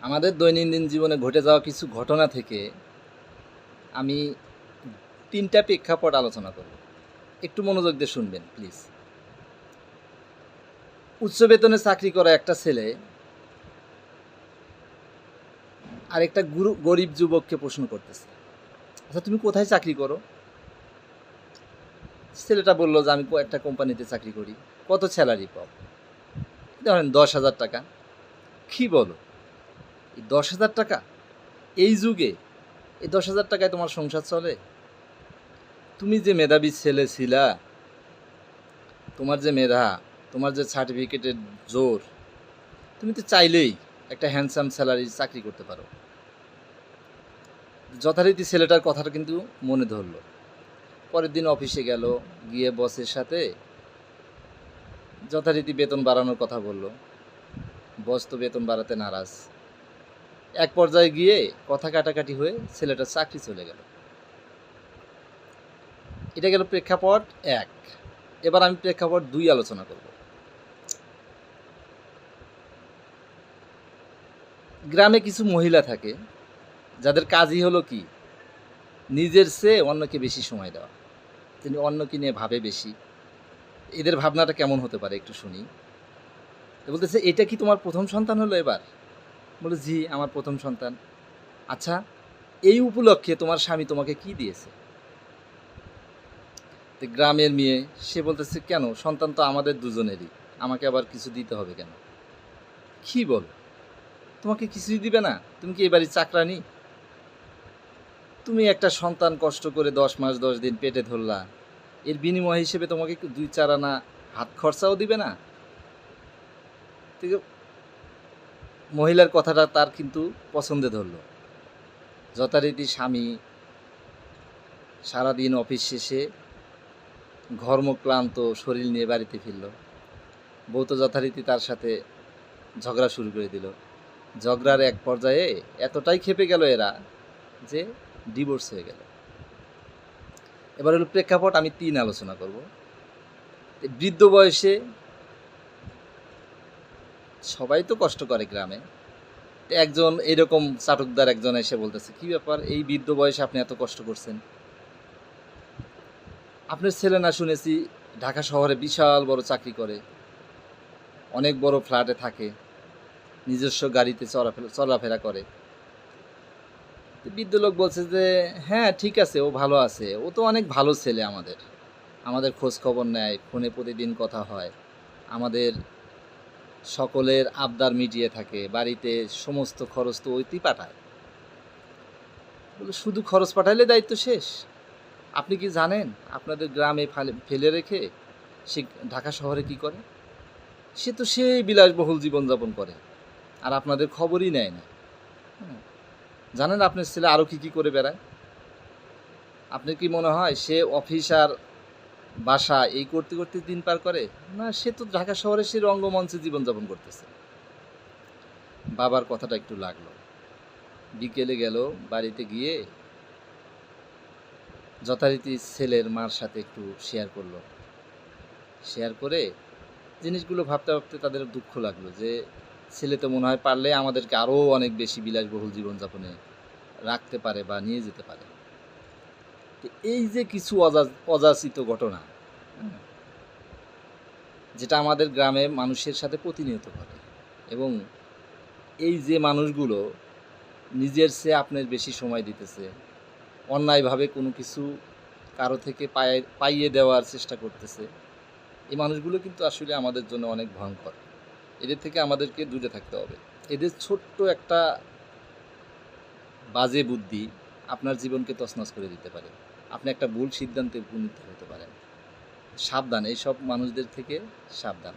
আমাদের দৈনন্দিন জীবনে ঘটে যাওয়া কিছু ঘটনা থেকে আমি ৩টা প্রেক্ষাপট আলোচনা করব। একটু মনোযোগ দিয়ে শুনবেন প্লিজ। উচ্চ বেতনে চাকরি করা একটা ছেলে আরেকটা গরিব যুবককে প্রশ্ন করতেছে, আচ্ছা তুমি কোথায় চাকরি করো? ছেলেটা বলল যে আমি একটা কোম্পানিতে চাকরি করি। কত স্যালারি পাও? ধরেন ১০,০০০ টাকা। কী বলো, এই ১০,০০০ টাকা এই যুগে? এই ১০,০০০ টাকায় তোমার সংসার চলে? তুমি যে মেধাবী ছেলে ছিলা, তোমার যে মেধা, তোমার যে সার্টিফিকেটের জোর, তুমি তো চাইলেই একটা হ্যান্ডসাম স্যালারি চাকরি করতে পারো। যথারীতি ছেলেটার কথাটা কিন্তু মনে ধরলো। পরের দিন অফিসে গেল, গিয়ে বসের সাথে যথারীতি বেতন বাড়ানোর কথা বলল। বস তো বেতন বাড়াতে নারাজ। এক পর্যায়ে গিয়ে কথা কাটাকাটি হয়ে ছেলেটার চাকরি চলে গেল। এটা গেল প্রেক্ষাপট ১। এবার আমি প্রেক্ষাপট ২ আলোচনা করব। গ্রামে কিছু মহিলা থাকে যাদের কাজই হলো কি, নিজের চেয়ে অন্যকে বেশি সময় দেওয়া। তিনি অন্যকে নিয়ে ভাবে বেশি। এদের ভাবনাটা কেমন হতে পারে একটু শুনি। বলতেছে, এটা কি তোমার প্রথম সন্তান হলো এবার? বলে, জি আমার প্রথম সন্তান। আচ্ছা, এই উপলক্ষে তোমার স্বামী তোমাকে কি দিয়েছে? তো গ্রামের মেয়ে সে বলতেছে, কেন, সন্তান তো আমাদের দুজনেরই, আমাকে আবার কিছু দিতে হবে কেন? কি বল, তোমাকে কিছুই দিবে না? তুমি কি এবারই চাকরানি? তুমি একটা সন্তান কষ্ট করে 10 মাস 10 দিন পেটে ধরলা, এর বিনিময় হিসেবে তোমাকে 2-4 আনা হাত খরচাও দিবে না? মহিলার কথাটা তার কিন্তু পছন্দে ধরলো। যথারীতি স্বামী সারাদিন অফিস শেষে ঘর্মক্লান্ত শরীর নিয়ে বাড়িতে ফিরল। বউ তো যথারীতি তার সাথে ঝগড়া শুরু করে দিল। ঝগড়ার এক পর্যায়ে এতটাই ক্ষেপে গেল এরা যে ডিভোর্স হয়ে গেল। এবার হলো প্রেক্ষাপট আমি ৩ আলোচনা করব। বৃদ্ধ বয়সে সবাই তো কষ্ট করে গ্রামে। একজন এরকম চাটুকদার একজন এসে বলতেছে, কি ব্যাপার, এই বৃদ্ধ বয়সে আপনি এত কষ্ট করছেন? আপনার ছেলে না শুনেছি ঢাকা শহরে বিশাল বড় চাকরি করে, অনেক বড় ফ্ল্যাটে থাকে, নিজস্ব গাড়িতে চলাফেরা করে। বৃদ্ধ লোক বলছে যে, হ্যাঁ ঠিক আছে, ও ভালো আছে, ও তো অনেক ভালো ছেলে, আমাদের খোঁজ খবর নেয়, ফোনে প্রতিদিন কথা হয়, আমাদের সকলের আবদার মিটিয়ে থাকে, বাড়িতে সমস্ত খরচ তো ওইতেই পাঠায়। বলে, শুধু খরচ পাঠাইলে দায়িত্ব শেষ? আপনি কি জানেন আপনাদের গ্রামে ফেলে রেখে সে ঢাকা শহরে কি করে? সে তো সেই বিলাসবহুল জীবনযাপন করে, আর আপনাদের খবরই নেয় না। জানেন আপনার ছেলে আরও কী করে বেড়ায়? আপনার কি মনে হয় সে অফিস আর বাসা এই করতে করতে দিন পার করে? না, সে তো ঢাকা শহরে সে রঙ্গমঞ্চে জীবনযাপন করতেছে। বাবার কথাটা একটু লাগলো। বিকেলে গেল, বাড়িতে গিয়ে যথারীতি ছেলের মার সাথে একটু শেয়ার করলো। শেয়ার করে জিনিসগুলো ভাবতে ভাবতে তাদের দুঃখ লাগলো যে ছেলে তো মনে হয় পারলে আমাদেরকে আরও অনেক বেশি বিলাসবহুল জীবনযাপনে রাখতে পারে বা নিয়ে যেতে পারে। তো এই যে কিছু অযাচিত ঘটনা, যেটা আমাদের গ্রামে মানুষের সাথে প্রতিনিয়ত ঘটে, এবং এই যে মানুষগুলো নিজের চেয়ে আপনার বেশি সময় দিতেছে, অন্যায়ভাবে কোনো কিছু কারো থেকে পাইয়ে দেওয়ার চেষ্টা করতেছে, এই মানুষগুলো কিন্তু আসলে আমাদের জন্য অনেক ভয়ঙ্কর। এদের থেকে আমাদেরকে দূরে থাকতে হবে। এদের ছোট্ট একটা বাজে বুদ্ধি আপনার জীবনকে তছনছ করে দিতে পারে। আপনি একটা ভুল সিদ্ধান্তে উপনীত হতে পারেন। সাবধান, এইসব মানুষদের থেকে সাবধান।